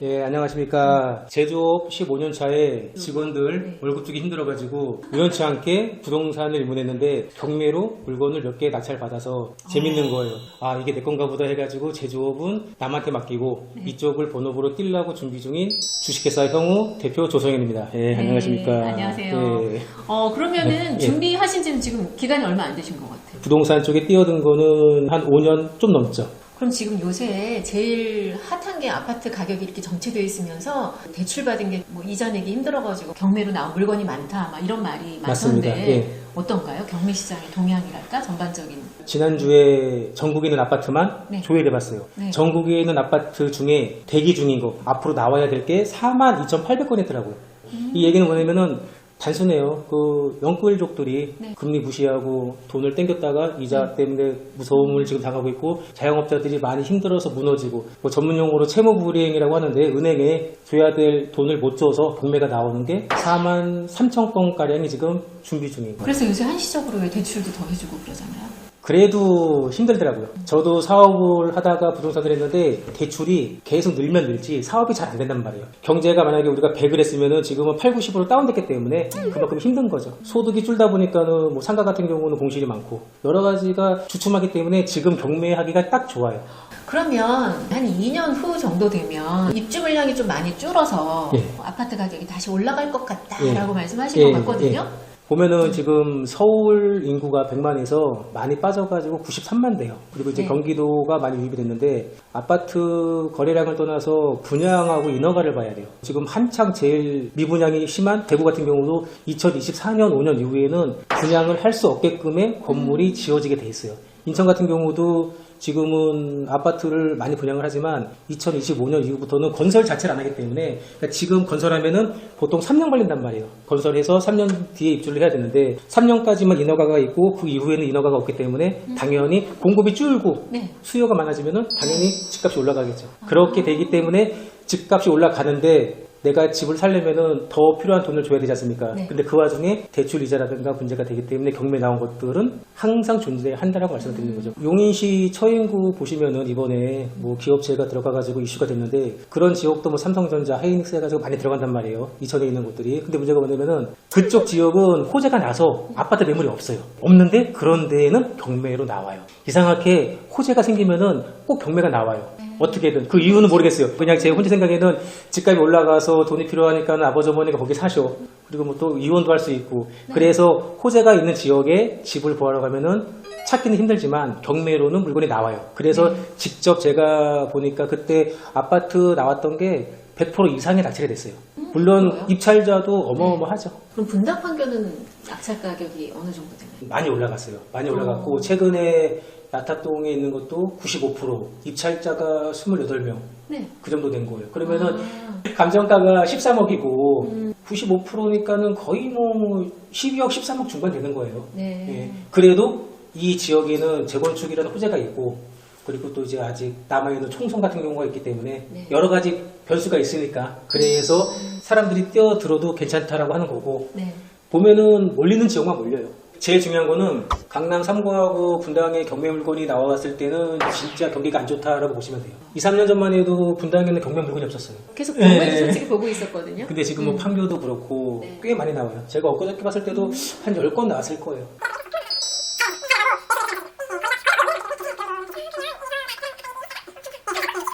예, 안녕하십니까. 제조업 15년 차에 직원들 월급 주기 힘들어가지고 우연치 않게 부동산을 입문했는데 경매로 물건을 몇 개 낙찰받아서 재밌는 거예요. 아, 이게 내 건가 보다 해가지고 제조업은 남한테 맡기고 이쪽을 본업으로 뛰려고 준비 중인 주식회사 형우 대표 조성현입니다. 예, 안녕하십니까. 안녕하세요. 예. 그러면은 준비하신 지는 지금 기간이 얼마 안 되신 것 같아요. 부동산 쪽에 뛰어든 거는 한 5년 좀 넘죠. 그럼 지금 요새 제일 핫한 게 아파트 가격이 이렇게 정체되어 있으면서 대출받은 게 뭐 이자 내기 힘들어가지고 경매로 나온 물건이 많다 막 이런 말이 맞습니다. 많던데 예. 어떤가요? 경매 시장의 동향이랄까? 전반적인. 지난주에 전국에 있는 아파트만 네. 조회해봤어요. 네. 전국에 있는 아파트 중에 대기 중인 거 앞으로 나와야 될 게 42,800건 했더라고요. 이 얘기는 뭐냐면은 단순해요. 그 영끌족들이 네. 금리 무시하고 돈을 땡겼다가 이자 때문에 무서움을 지금 당하고 있고 자영업자들이 많이 힘들어서 무너지고 뭐 전문용어로 채무불이행이라고 하는데 은행에 줘야 될 돈을 못 줘서 경매가 나오는 게 43,000건가량이 지금 준비 중인 거예요. 그래서 요새 한시적으로 왜 대출도 더 해주고 그러잖아요. 그래도 힘들더라고요. 저도 사업을 하다가 부동산을 했는데 대출이 계속 늘면 늘지 사업이 잘 안 된단 말이에요. 경제가 만약에 우리가 100을 했으면은 지금은 8, 90으로 다운됐기 때문에 그만큼 힘든 거죠. 소득이 줄다 보니까는 뭐 상가 같은 경우는 공실이 많고 여러 가지가 주춤하기 때문에 지금 경매하기가 딱 좋아요. 그러면 한 2년 후 정도 되면 입주 물량이 좀 많이 줄어서 예. 아파트 가격이 다시 올라갈 것 같다라고 예. 말씀하신 것 같거든요. 보면은 지금 서울 인구가 100만에서 많이 빠져가지고 93만 돼요. 그리고 이제 네. 경기도가 많이 유입이 됐는데 아파트 거래량을 떠나서 분양하고 인허가를 봐야 돼요. 지금 한창 제일 미분양이 심한 대구 같은 경우도 2024년 5년 이후에는 분양을 할 수 없게끔의 건물이 지어지게 돼 있어요. 인천 같은 경우도 지금은 아파트를 많이 분양을 하지만 2025년 이후부터는 건설 자체를 안 하기 때문에 그러니까 지금 건설하면은 보통 3년 걸린단 말이에요. 건설해서 3년 뒤에 입주를 해야 되는데 3년까지만 인허가가 있고 그 이후에는 인허가가 없기 때문에 당연히 공급이 줄고 네. 수요가 많아지면은 당연히 집값이 올라가겠죠. 그렇게 되기 때문에 집값이 올라가는데 내가 집을 살려면은 더 필요한 돈을 줘야 되지 않습니까? 네. 근데 그 와중에 대출 이자라든가 문제가 되기 때문에 경매 나온 것들은 항상 존재한다라고 말씀드리는 거죠. 용인시 처인구 보시면은 이번에 뭐 기업체가 들어가가지고 이슈가 됐는데 그런 지역도 뭐 삼성전자, 하이닉스 해가지고 많이 들어간단 말이에요. 이천에 있는 곳들이. 근데 문제가 뭐냐면은 그쪽 지역은 호재가 나서 아파트 매물이 없어요. 없는데 그런 데에는 경매로 나와요. 이상하게 호재가 생기면은 꼭 경매가 나와요. 어떻게든 그 이유는 모르겠어요. 그냥 제 혼자 생각에는 집값이 올라가서 돈이 필요하니까 아버지 어머니가 거기 사셔. 그리고 뭐 또 이혼도 할 수 있고. 그래서 호재가 있는 지역에 집을 구하러 가면은 찾기는 힘들지만 경매로는 물건이 나와요. 그래서 직접 제가 보니까 그때 아파트 나왔던 게 100% 이상의 낙찰이 됐어요. 물론 그래요? 입찰자도 어마어마하죠. 그럼 분당 판교는 낙찰 가격이 어느 정도 되나요? 많이 올라갔어요. 많이 올라갔고 최근에 야타동에 있는 것도 95%, 입찰자가 28명. 네. 그 정도 된 거예요. 그러면은 감정가가 13억이고 95%니까는 거의 뭐 12억, 13억 중반 되는 거예요. 네. 예. 그래도 이 지역에는 재건축이라는 호재가 있고 그리고 또 이제 아직 남아있는 총선 같은 경우가 있기 때문에 네. 여러 가지 변수가 있으니까 그래서 사람들이 뛰어들어도 괜찮다라고 하는 거고 네. 보면은 몰리는 지역만 몰려요. 제일 중요한 거는 강남 3구하고 분당에 경매 물건이 나왔을 때는 진짜 경기가 안 좋다라고 보시면 돼요. 2, 3년 전만 해도 분당에는 경매 물건이 없었어요. 계속 경매도 네. 솔직히 보고 있었거든요. 근데 지금 뭐 판교도 그렇고 네. 꽤 많이 나와요. 제가 엊그저께 봤을 때도 한 10건 나왔을 거예요.